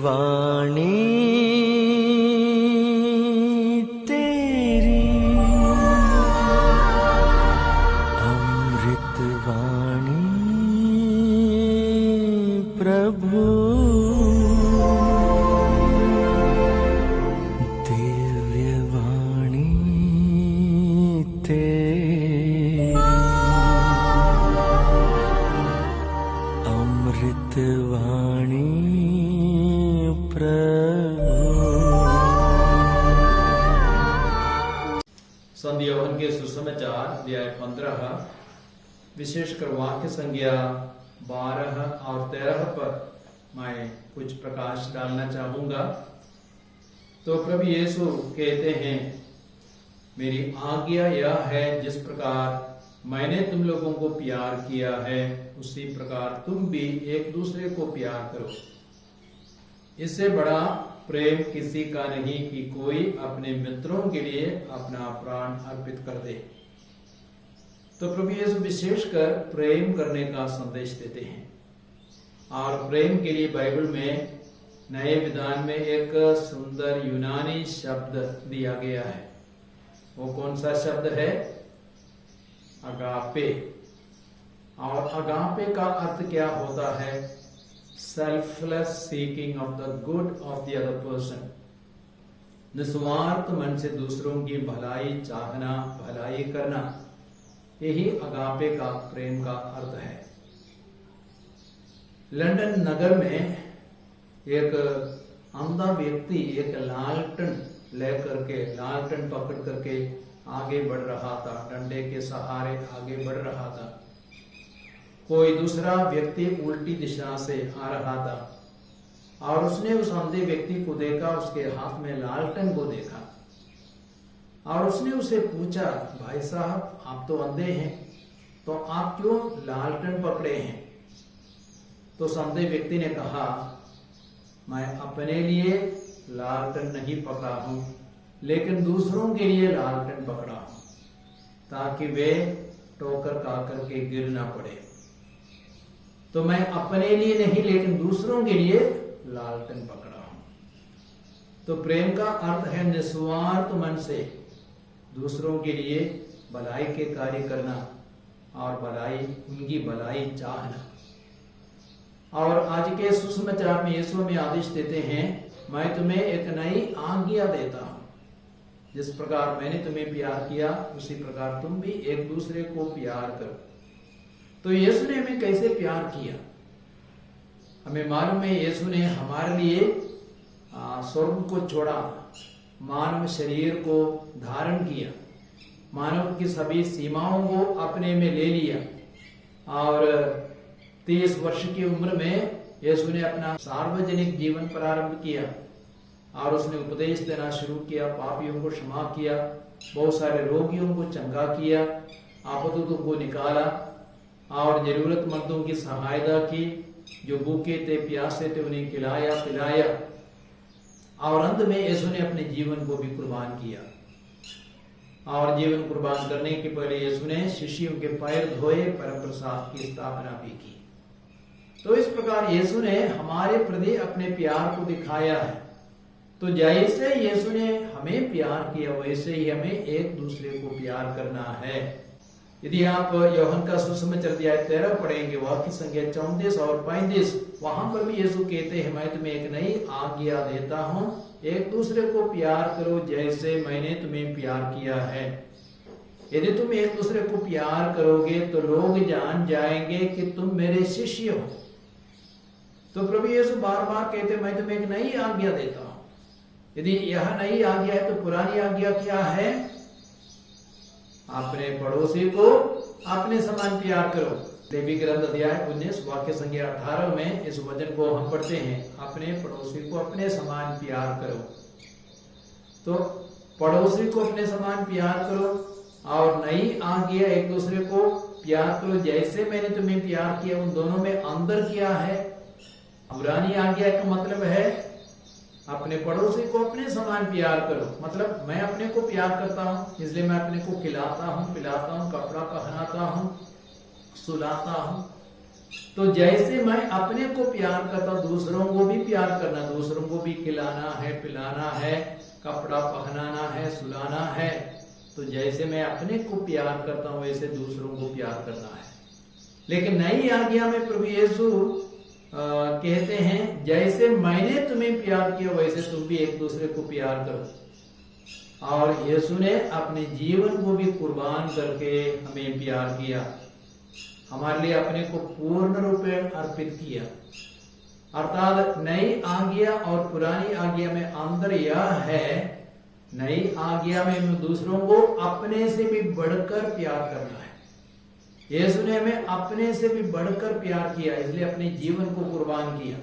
वाणी तेरी, अमृत वाणी प्रभु, दिव्य वाणी तेरी, अमृत वाणी संत यूहन्ना के सुसमाचार अध्याय 15 विशेषकर वाक्य संज्ञा 12 और 13 पर मैं कुछ प्रकाश डालना चाहूंगा। तो प्रभु यीशु कहते हैं, मेरी आज्ञा यह है, जिस प्रकार मैंने तुम लोगों को प्यार किया है उसी प्रकार तुम भी एक दूसरे को प्यार करो। इससे बड़ा प्रेम किसी का नहीं कि कोई अपने मित्रों के लिए अपना प्राण अर्पित कर दे। तो प्रभु यीशु विशेषकर प्रेम करने का संदेश देते हैं, और प्रेम के लिए बाइबल में नए विधान में एक सुंदर यूनानी शब्द दिया गया है। वो कौन सा शब्द है? अगापे। और अगापे का अर्थ क्या होता है? Selfless seeking of the good of the other person. निस्वार्थ मन से दूसरों की भलाई चाहना, भलाई करना, यही अगापे का प्रेम का अर्थ है। लंदन नगर में एक अंधा व्यक्ति एक लालटन लेकर के, लालटन पकड़ करके आगे बढ़ रहा था, डंडे के सहारे आगे बढ़ रहा था। कोई दूसरा व्यक्ति उल्टी दिशा से आ रहा था और उसने उस अंधे व्यक्ति को देखा, उसके हाथ में लालटेन को देखा और उसने उसे पूछा, भाई साहब आप तो अंधे हैं, तो आप क्यों लालटेन पकड़े हैं? तो उस अंधे व्यक्ति ने कहा, मैं अपने लिए लालटेन नहीं पकड़ा हूं, लेकिन दूसरों के लिए लालटेन पकड़ा हूं, ताकि वे ठोकर खा करके गिर ना पड़े। तो मैं अपने लिए नहीं लेकिन दूसरों के लिए लालटेन पकड़ा हूं। तो प्रेम का अर्थ है निस्वार्थ मन से दूसरों के लिए भलाई के कार्य करना और भलाई, उनकी भलाई चाहना। और आज के सुसमाचार में यीशु में आदेश देते हैं, मैं तुम्हें एक नई आज्ञा देता हूं, जिस प्रकार मैंने तुम्हें प्यार किया उसी प्रकार तुम भी एक दूसरे को प्यार करो। तो यीशु ने हमें कैसे प्यार किया? हमें मालूम है, यीशु ने हमारे लिए स्वर्ग को छोड़ा, मानव शरीर को धारण किया, मानव की सभी सीमाओं को अपने में ले लिया और 30 वर्ष की उम्र में यीशु ने अपना सार्वजनिक जीवन प्रारंभ किया और उसने उपदेश देना शुरू किया, पापियों को क्षमा किया, बहुत सारे रोगियों को चंगा किया, आफतों को निकाला और जरूरतमंदों की सहायता की, जो भूखे थे प्यासे थे उन्हें खिलाया पिलाया, और अंत में यीशु ने अपने जीवन को भी कुर्बान किया। और जीवन कुर्बान करने के पहले यीशु ने शिष्यों के पैर धोए, परम प्रसाद की स्थापना भी की। तो इस प्रकार यीशु ने हमारे प्रति अपने प्यार को दिखाया है। तो जैसे यीशु ने हमें प्यार किया वैसे ही हमें एक दूसरे को प्यार करना है। यदि आप यूहन्ना का सुसमाचार अध्याय 13 पढ़ेंगे, वाक्य संख्या 34 और 35, वहां पर भी यीशु कहते हैं, मैं तुम्हें एक नई आज्ञा देता हूं, एक दूसरे को प्यार करो जैसे मैंने तुम्हें प्यार किया है। यदि तुम एक दूसरे को प्यार करोगे तो लोग जान जाएंगे कि तुम मेरे शिष्य हो। तो प्रभु यीशु बार बार कहते, मैं तुम्हें एक नई आज्ञा देता हूं। यदि यह नई आज्ञा है तो पुरानी आज्ञा क्या है? अपने पड़ोसी को अपने समान प्यार करो। लेवी ग्रंथ अध्याय 19 वाक्य संख्या 18 में इस वचन को हम पढ़ते हैं, अपने पड़ोसी को अपने समान प्यार करो। तो पड़ोसी को अपने समान प्यार करो और नई आज्ञा एक दूसरे को प्यार करो जैसे मैंने तुम्हें प्यार किया। उन दोनों में अंतर क्या है? पुरानी आज्ञा का मतलब है अपने पड़ोसी को अपने समान प्यार करो, मतलब मैं अपने को प्यार करता हूं इसलिए मैं अपने को खिलाता हूं, पिलाता हूं, कपड़ा पहनाता हूं, सुलाता हूं, तो जैसे मैं अपने को प्यार करता हूं, दूसरों को भी प्यार करना, दूसरों को भी खिलाना है, पिलाना है, कपड़ा पहनाना है, सुलाना है। तो जैसे मैं अपने को प्यार करता हूं वैसे दूसरों को प्यार करना है। लेकिन नई आज्ञा में प्रभु यीशु कहते हैं जैसे मैंने तुम्हें प्यार किया वैसे तुम भी एक दूसरे को प्यार करो। और यीशु ने अपने जीवन को भी कुर्बान करके हमें प्यार किया, हमारे लिए अपने को पूर्ण रूप में अर्पित किया। अर्थात नई आज्ञा और पुरानी आज्ञा में अंतर यह है, नई आज्ञा में दूसरों को अपने से भी बढ़कर प्यार करना है। यीशु ने हमें अपने से भी बढ़कर प्यार किया, इसलिए अपने जीवन को कुर्बान किया।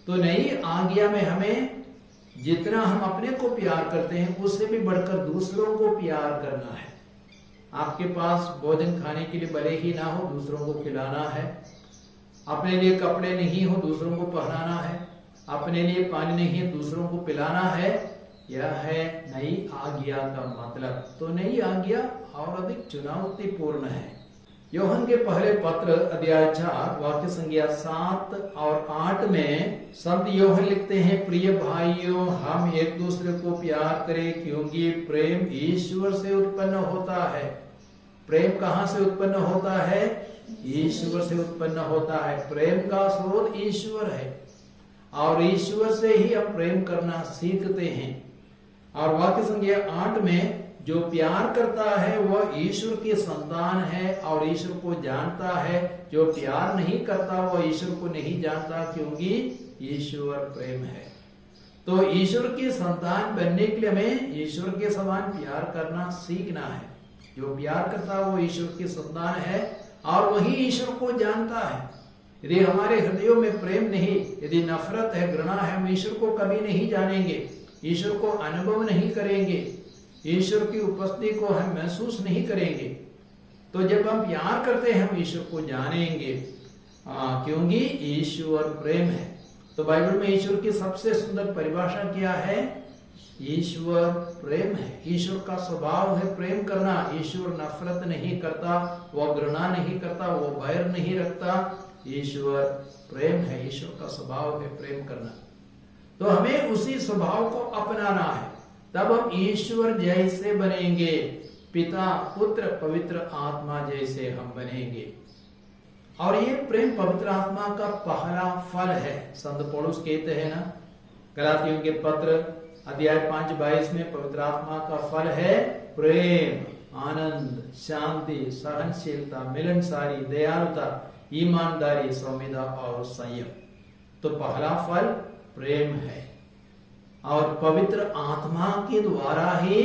तो नई आज्ञा में हमें जितना हम अपने को प्यार करते हैं उससे भी बढ़कर दूसरों को प्यार करना है। आपके पास भोजन खाने के लिए भले ही ना हो, दूसरों को खिलाना है। अपने लिए कपड़े नहीं हो, दूसरों को पहनाना है। अपने लिए पानी नहीं है, दूसरों को पिलाना है। यह है नई आज्ञा का मतलब। तो नई आज्ञा और अधिक चुनौतीपूर्ण है। यूहन्ना के पहले पत्र अध्याय 4 वाक्य संख्या 7 और 8 में संत यूहन्ना लिखते हैं, प्रिय भाइयों, हम एक दूसरे को प्यार करें क्योंकि प्रेम ईश्वर से उत्पन्न होता है। प्रेम कहाँ से उत्पन्न होता है? ईश्वर से उत्पन्न होता है। प्रेम का स्रोत ईश्वर है और ईश्वर से ही हम प्रेम करना सीखते हैं। और वाक्य संख्या 8 में जो प्यार करता है वह ईश्वर की संतान है और ईश्वर को जानता है। जो प्यार नहीं करता वह ईश्वर को नहीं जानता क्योंकि ईश्वर प्रेम है। तो ईश्वर की संतान बनने के लिए हमें ईश्वर के समान प्यार करना सीखना है। जो प्यार करता है वो ईश्वर की संतान है और वही ईश्वर को जानता है। यदि हमारे हृदयों में प्रेम नहीं, यदि नफरत है, घृणा है, हम ईश्वर को कभी नहीं जानेंगे, ईश्वर को अनुभव नहीं करेंगे, ईश्वर की उपस्थिति को हम महसूस नहीं करेंगे। तो जब हम प्यार करते हैं हम ईश्वर को जानेंगे, क्योंकि ईश्वर प्रेम है। तो बाइबल में ईश्वर की सबसे सुंदर परिभाषा क्या है? ईश्वर प्रेम है। ईश्वर का स्वभाव है प्रेम करना। ईश्वर नफरत नहीं करता, वह घृणा नहीं करता, वो बैर नहीं रखता। ईश्वर प्रेम है, ईश्वर का स्वभाव है प्रेम करना। तो हमें उसी स्वभाव को अपनाना है, तब हम ईश्वर जैसे बनेंगे, पिता पुत्र पवित्र आत्मा जैसे हम बनेंगे। और ये प्रेम पवित्र आत्मा का पहला फल है। संत पौलुस कहते हैं ना, गलातियों के पत्र अध्याय 5:22 में, पवित्र आत्मा का फल है प्रेम, आनंद, शांति, सहनशीलता, मिलनसारी, दयालुता, ईमानदारी, सौम्यता और संयम। तो पहला फल प्रेम है और पवित्र आत्मा के द्वारा ही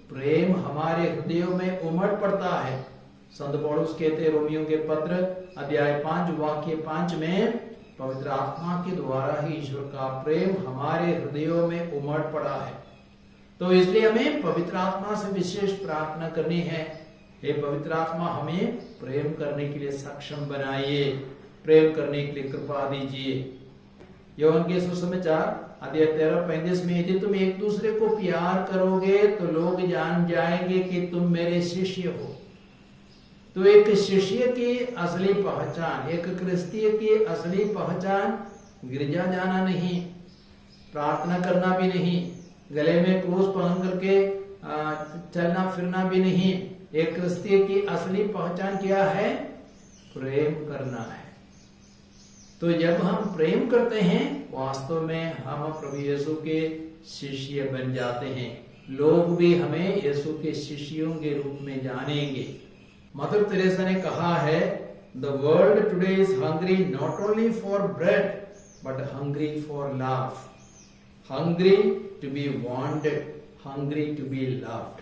प्रेम हमारे हृदयों में उमड़ पड़ता है। संत पौलुस कहते रोमियों के पत्र अध्याय 5 वाक्य 5 में, पवित्र आत्मा के द्वारा ही ईश्वर का प्रेम हमारे हृदयों में उमड़ पड़ा है। तो इसलिए हमें पवित्र आत्मा से विशेष प्रार्थना करनी है, हे पवित्र आत्मा हमें प्रेम करने के लिए सक्षम बनाइए, प्रेम करने के लिए कृपा दीजिए। यूहन्ना के सुसमाचार अध्याय 13:35 में, यदि तुम एक दूसरे को प्यार करोगे तो लोग जान जाएंगे कि तुम मेरे शिष्य हो। तो एक शिष्य की असली पहचान, एक क्रिस्तीय की असली पहचान गिरजा जाना नहीं, प्रार्थना करना भी नहीं, गले में क्रूस पहन करके चलना फिरना भी नहीं। एक क्रिस्तीय की असली पहचान क्या है? प्रेम करना है। तो जब हम प्रेम करते हैं वास्तव में हम प्रभु यीशु के शिष्य बन जाते हैं। लोग भी हमें यीशु के शिष्यों के रूप में जानेंगे। मदर तेरेसा ने कहा है, the world today is hungry not only for bread but hungry for love, hungry to be wanted, hungry to be loved.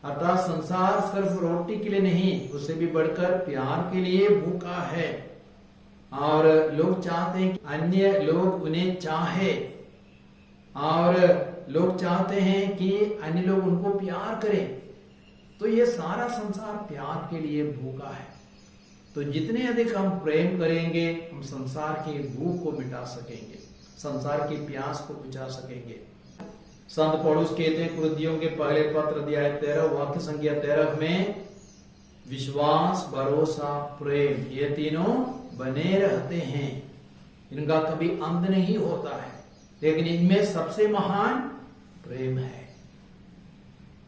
अर्थात संसार सिर्फ रोटी के लिए नहीं, उससे भी बढ़कर प्यार के लिए भूखा है। और लोग चाहते हैं कि अन्य लोग उन्हें चाहे, और लोग चाहते हैं कि अन्य लोग उनको प्यार करें। तो ये सारा संसार प्यार के लिए भूखा है। तो जितने अधिक हम प्रेम करेंगे हम संसार की भूख को मिटा सकेंगे, संसार की प्यास को बुझा सकेंगे। संत पौलुस कहते हैं कुरिन्थियों के पहले पत्र अध्याय 13 वाक्य संख्या 13 में, विश्वास, भरोसा, प्रेम, ये तीनों बने रहते हैं, इनका कभी अंत नहीं होता है, लेकिन इनमें सबसे महान प्रेम है।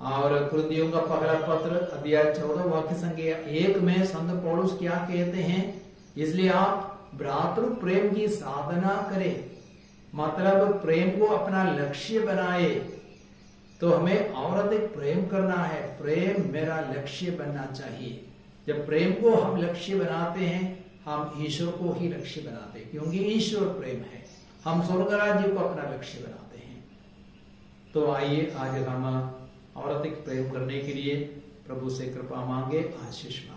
और कुरिन्थियों का पहला पत्र अध्याय 14 वाक्य संख्या 1 में संत पौलुस क्या कहते हैं, इसलिए आप भ्रातृ प्रेम की साधना करें, मतलब प्रेम को अपना लक्ष्य बनाए। तो हमें और अधिक प्रेम करना है, प्रेम मेरा लक्ष्य बनना चाहिए। जब प्रेम को हम लक्ष्य बनाते हैं, हम ईश्वर को ही लक्ष्य बनाते हैं, क्योंकि ईश्वर प्रेम है। हम स्वर्ग राज्य को अपना लक्ष्य बनाते हैं। तो आइए आज हम और अधिक प्रेम करने के लिए प्रभु से कृपा मांगे, आशीष मांगे।